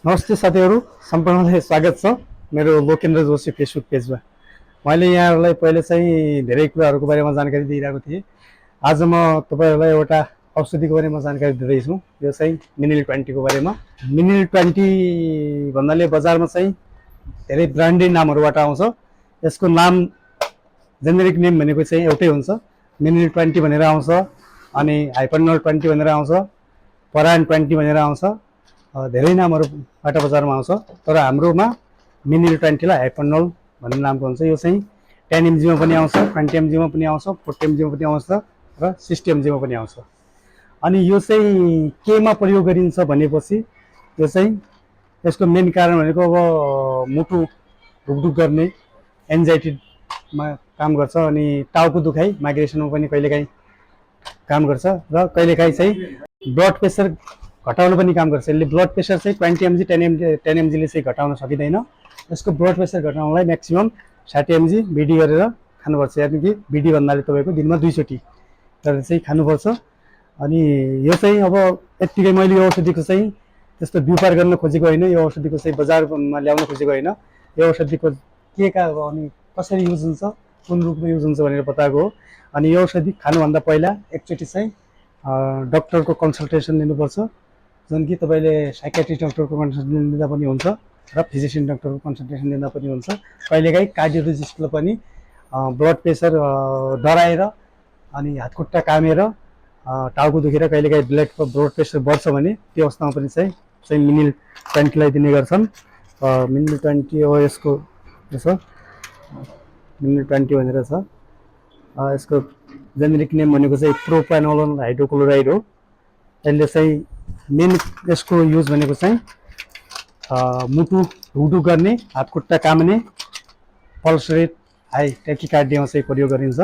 नमस्ते साथीहरू, सम्पूर्णलाई स्वागत छ मेरो लोकेन्द्र जोशी फेसबुक पेजमा। मैले यहाँहरूलाई पहिले चाहिँ धेरै कुराहरूको बारेमा जानकारी दिइरहेको थिएँ। आज म तपाईँहरूलाई एउटा औषधिको बारेमा जानकारी दिँदैछु। यो चाहिँ मिनिल 20 को बारेमा। मिनिल 20 भन्नाले बजारमा चाहिँ धेरै ब्रान्डेड नामहरूबाट आउँछ। यसको नाम जेनेरिक नेम भनेको चाहिँ एउटै हुन्छ, मिनिल 20 भनेर आउँछ, अनि हाइपरनल 20 भनेर आउँछ, परायन 20 भनेर आउँछ। धेरै नामहरूबाट बजारमा आउँछ, तर हाम्रोमा मिनिल 20 लाई हाइपरनल भन्ने नामको हुन्छ। यो चाहिँ 10 mg मा पनि आउँछ, 20 mg मा पनि आउँछ, 40 mg मा पनि आउँछ र 60 mg मा पनि आउँछ। अनि यो चाहिँ केमा प्रयोग गरिन्छ भनेपछि यो चाहिँ यसको मेन कारण भनेको अब मुटु ढुकढुक गर्ने, एन्जाइटीमा काम गर्छ, अनि टाउको दुखाइ माइग्रेसनमा पनि कहिलेकाहीँ काम गर्छ, र कहिलेकाहीँ चाहिँ ब्लड प्रेसर घटाउन पनि काम गर्छ। यसले ब्लड प्रेसर चाहिँ 20 mg 10 mg ले चाहिँ घटाउन सकिँदैन। यसको ब्लड प्रेसर घटाउनलाई म्याक्सिमम 60 mg बिडी गरेर खानुपर्छ। यानि कि बिडी भन्नाले तपाईँको दिनमा 2 चोटि गरेर चाहिँ खानुपर्छ। अनि यो चाहिँ अब यत्तिकै मैले यो औषधिको चाहिँ त्यस्तो व्यापार गर्न खोजेको होइन, यो औषधिको चाहिँ बजारमा ल्याउन खोजेको होइन। यो औषधिको के का अनि कसरी युज हुन्छ, कुन रूपमा युज हुन्छ भनेर बताएको हो। अनि यो औषधि खानुभन्दा पहिला एकचोटि चाहिँ डक्टरको कन्सल्टेसन लिनुपर्छ, जुन कि तपाईँले साइकेट्रिस्ट डक्टरको कन्सल्टेसन लिँदा पनि हुन्छ र फिजिसियन डक्टरको कन्सल्टेसन लिँदा पनि हुन्छ। कहिलेकाहीँ कार्डियोलोजिस्टले पनि ब्लड प्रेसर डराएर अनि हातखुट्टा कामेर टाउको दुखेर कहिलेकाहीँ ब्लड प्रेसर बढ्छ भने त्यो अवस्थामा पनि चाहिँ मिनिल 20 लाई दिने गर्छन्। मिनिल 20 हो यसको, यसो मिनिल 20 भनेर छ। यसको जेनेरिक नेम भनेको चाहिँ प्रोप्रानोलोल हाइड्रोक्लोराइड हो। यसले चाहिँ मेन यसको युज भनेको चाहिँ मुटु ढुकढुक गर्ने, हातखुट्टा काम्ने, पल्स रेट हाई ट्याकिकार्डियामा चाहिँ प्रयोग गरिन्छ।